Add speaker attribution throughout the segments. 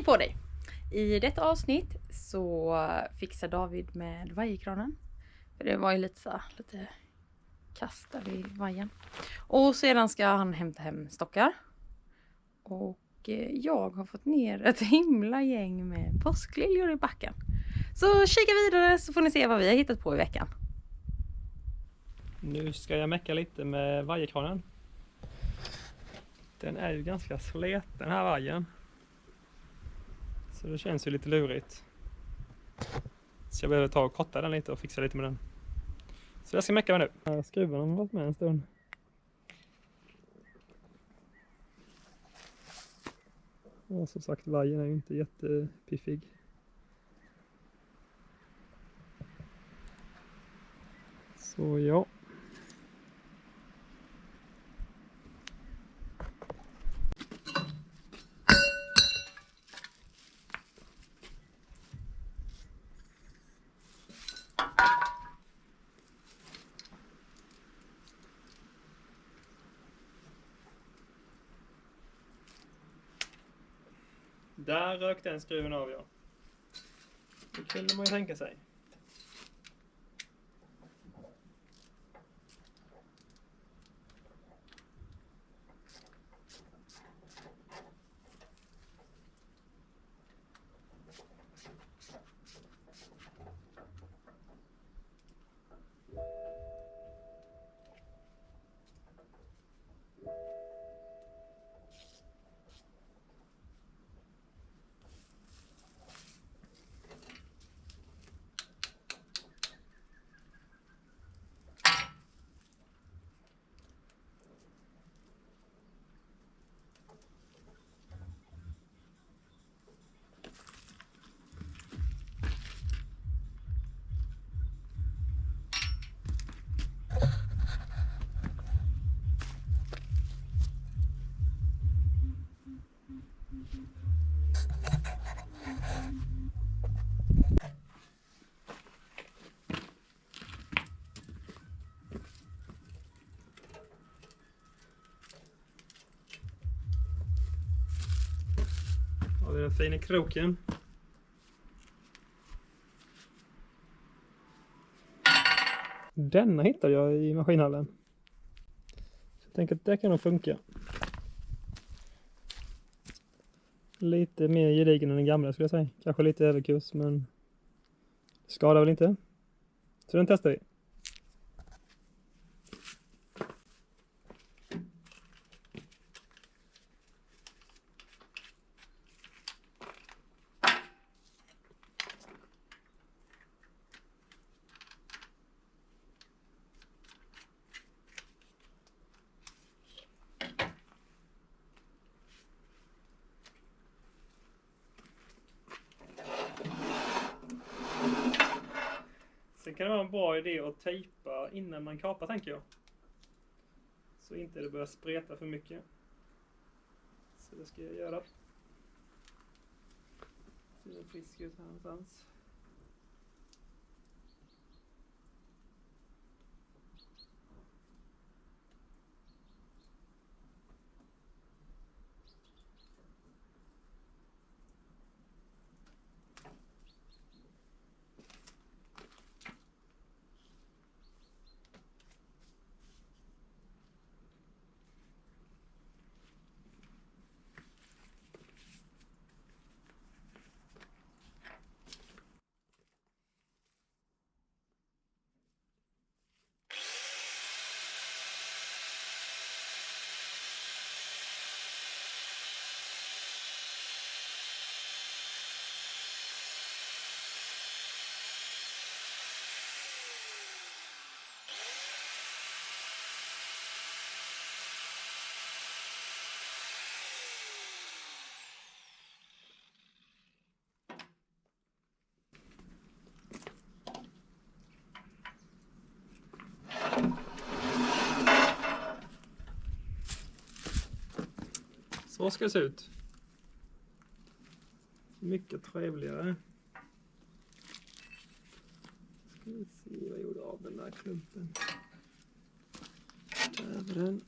Speaker 1: Hej på dig! I detta avsnitt så fixar David med vajerkranen. För det var ju lite kast där vid vajern. Och sedan ska han hämta hem stockar. Och jag har fått ner ett himla gäng med påskliljor i backen. Så kika vidare så får ni se vad vi har hittat på i veckan.
Speaker 2: Nu ska jag mecka lite med vajerkranen. Den är ju ganska sleten, den här vajern. Så det känns ju lite lurigt. Så jag behöver ta och korta den lite och fixa lite med den. Så jag ska mecka med nu. Skruvarna har varit med en stund. Och som sagt, vajern är ju inte jättepiffig. Så ja. Där rökte den skruven av, ja. Det kunde man ju tänka sig. Ja, det är den fina kroken. Denna hittade jag i maskinhallen. Så jag tänker att det kan nog funka. Lite mer gedigen än den gamla skulle jag säga. Kanske lite överkurs, men skadar väl inte. Så den testar vi. Sen kan det vara en bra idé att tejpa innan man kapar, tänker jag. Så inte det börjar spreta för mycket. Så det ska jag göra. Ser det frisk ut här någonstans. Så ska det se ut. Mycket trevligare. Ska vi se vad jag gjorde av den där klumpen. Över den.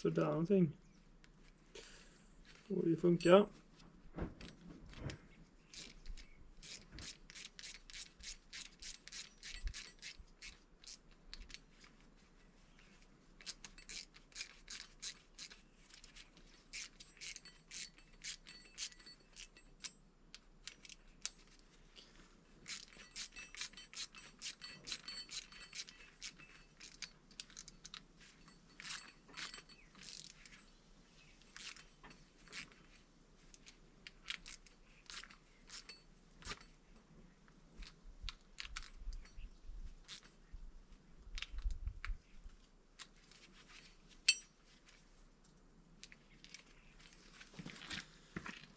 Speaker 2: Sådär någonting. Och det funkar.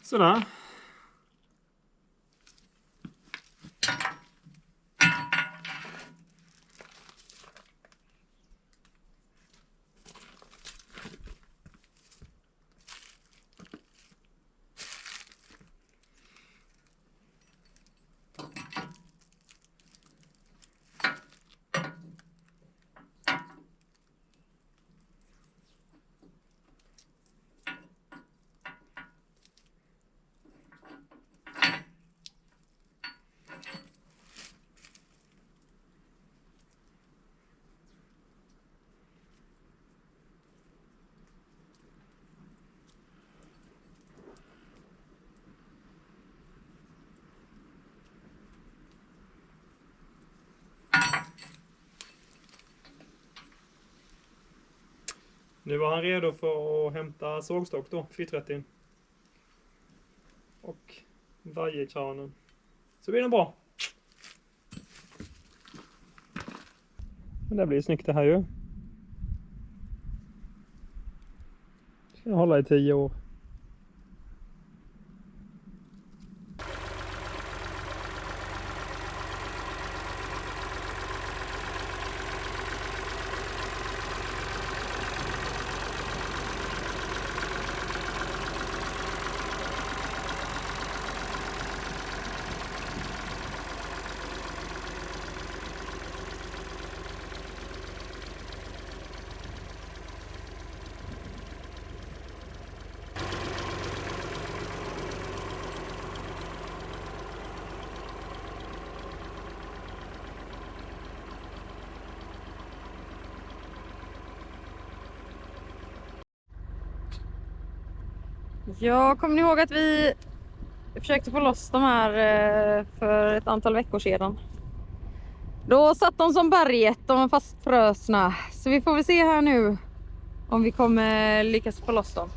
Speaker 2: Sådär. Nu var han redo för att hämta sågstock då, 430. Och vajerkranen. Så blir det bra. Men det blir snyggt det här ju. Ska hålla i 10 år.
Speaker 1: Jag kommer ni ihåg att vi försökte få loss de här för ett antal veckor sedan. Då satt de som berget, de var fastfrösna. Så vi får väl se här nu om vi kommer lyckas få loss dem.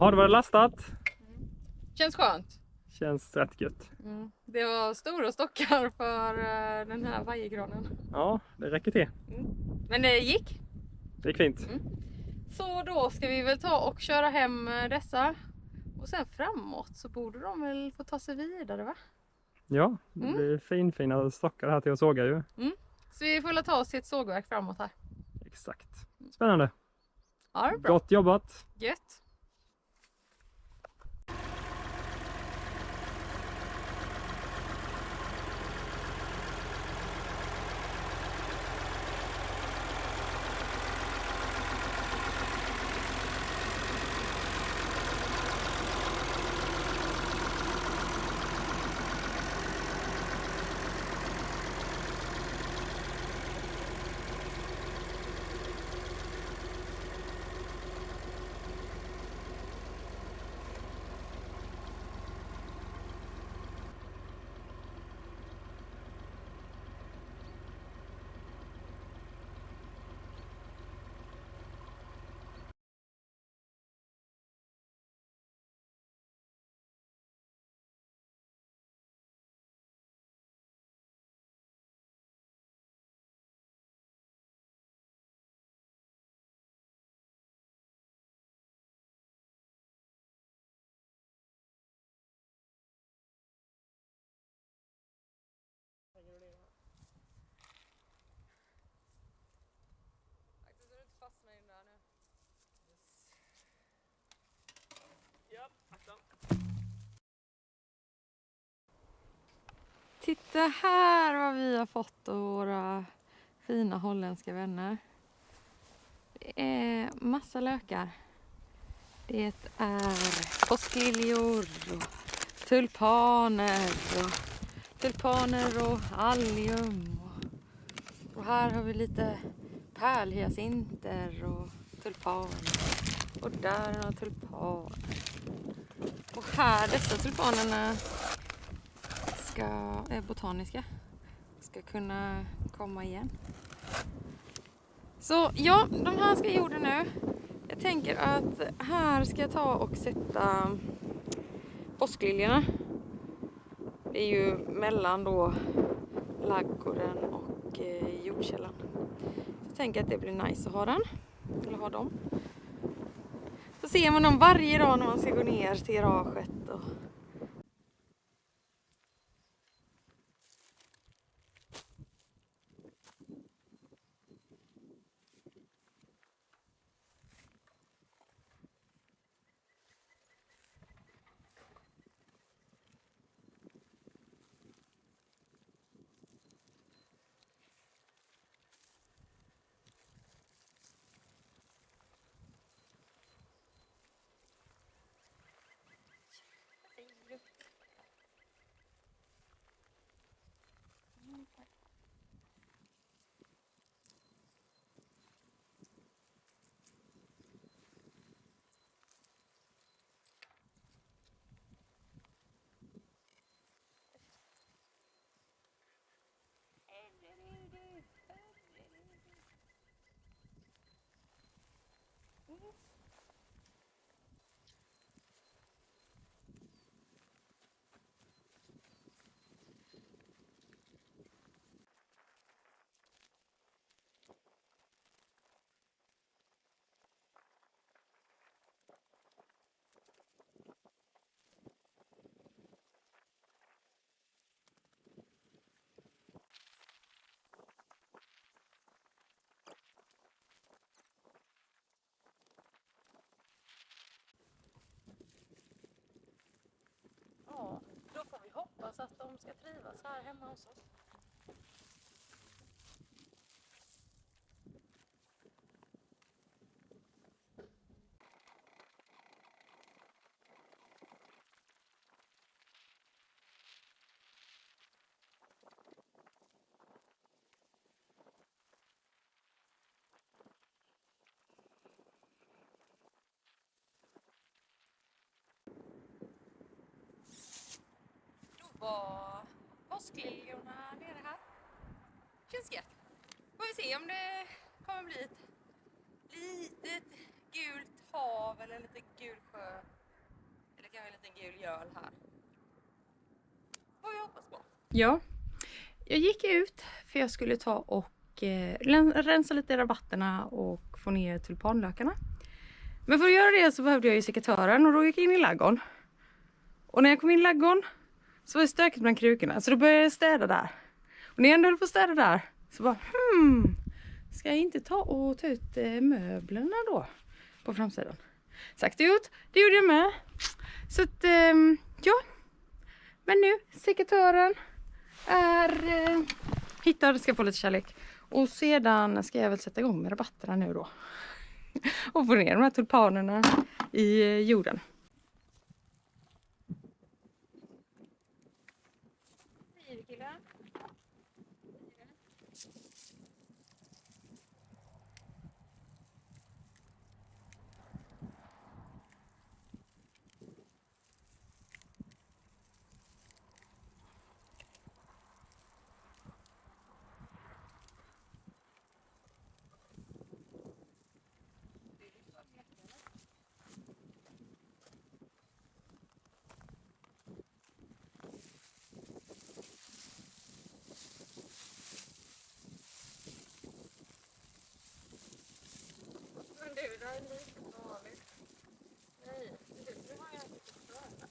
Speaker 2: Har det varit lastat?
Speaker 1: Känns skönt.
Speaker 2: Känns rätt gött.
Speaker 1: Det var stora stockar för den här vajergranen.
Speaker 2: Ja, det räcker till.
Speaker 1: Men det gick.
Speaker 2: Det gick fint.
Speaker 1: Så då ska vi väl ta och köra hem dessa. Och sen framåt så borde de väl få ta sig vidare, va?
Speaker 2: Ja, det blir fina stockar här till att såga ju.
Speaker 1: Så vi får ta oss till ett sågverk framåt här.
Speaker 2: Exakt. Spännande.
Speaker 1: Ja, det är bra.
Speaker 2: Gott jobbat.
Speaker 1: Gött. Titta här vad vi har fått av våra fina holländska vänner. Det är massa lökar. Det är påskliljor och tulpaner och allium. Och här har vi lite pärlhyacinter och tulpaner. Och där är några tulpaner. Och här, dessa tulpanerna är botaniska. Ska kunna komma igen. Så ja, de här ska i jorden nu. Jag tänker att här ska jag ta och sätta påskliljorna. Det är ju mellan då laggården och jordkällan. Jag tänker att det blir nice att ha den. Eller ha dem. Så ser man dem varje dag när man ska gå ner till garaget. Ja, då får vi hoppas att de ska trivas här hemma hos oss. Var påskliljorna nere här. Känns gött. Får vi se om det kommer bli ett litet gult hav eller en liten gul sjö. Eller kanske en liten gul göl här. Vad jag hoppas på. Ja, jag gick ut för jag skulle ta och rensa lite i rabatterna och få ner tulpanlökarna. Men för att göra det så behövde jag ju sekatören och då gick jag in i ladugården. Och när jag kom in i ladugården så var det stökigt bland krukorna så då började jag städa där. Och när jag ändå höll på att städa där så bara ska jag inte ta ut möblerna då på framsidan? Sagt och gjort, det gjorde jag med. Så att ja, men nu sekatören är hittad, ska få lite kärlek. Och sedan ska jag väl sätta igång med rabatterna nu då. Och få ner de här tulpanerna i jorden. Det är lite dåligt. Nej, nu har jag inte förstört.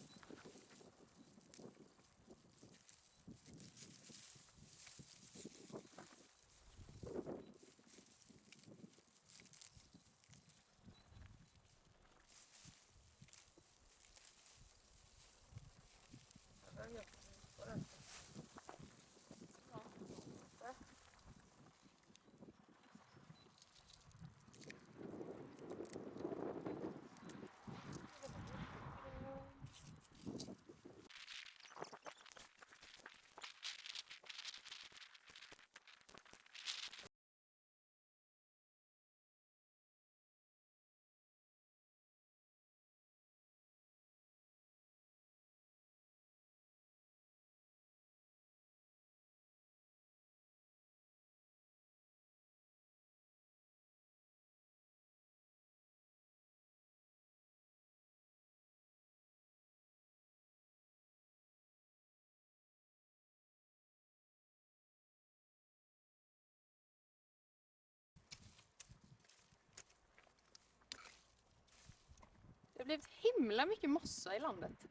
Speaker 1: Det har blivit himla mycket mossa i landet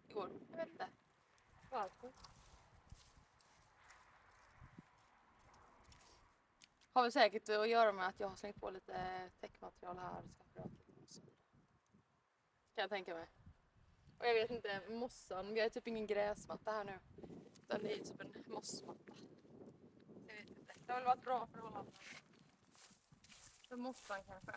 Speaker 1: i år. Jag vet inte varför. Har väl säkert att göra med att jag har slängt på lite täckmaterial här. Kan jag tänka mig. Och jag vet inte, mossan. Vi har typ ingen gräsmatta här nu. Utan det är typ en mossmatta. Jag vet inte. Det har väl varit bra förhållanden. För mossan kanske.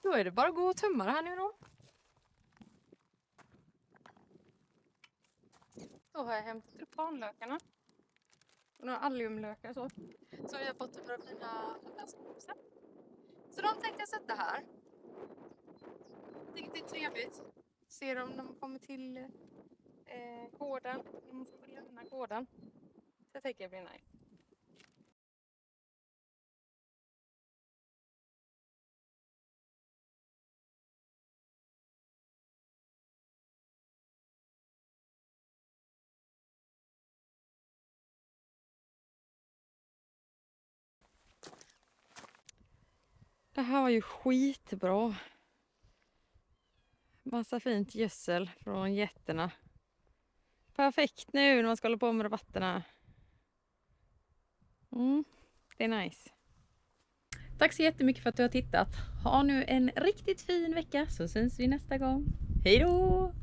Speaker 1: Då är det bara att gå och tömma det här nu då. Då har jag hämtat upp barnlökarna. Och några alliumlökar så. Så vi har fått några fina läskompisar. Så de tänkte jag sätta här. Jag tycker det är trevligt. Se dem när man kommer till gården. När man ska lämna gården. Så jag tänker det blir nice. Det här var ju skitbra. Massa fint gödsel från getterna. Perfekt nu när man ska hålla på med rabatterna. Det är nice. Tack så jättemycket för att du har tittat. Ha nu en riktigt fin vecka så syns vi nästa gång. Hej då!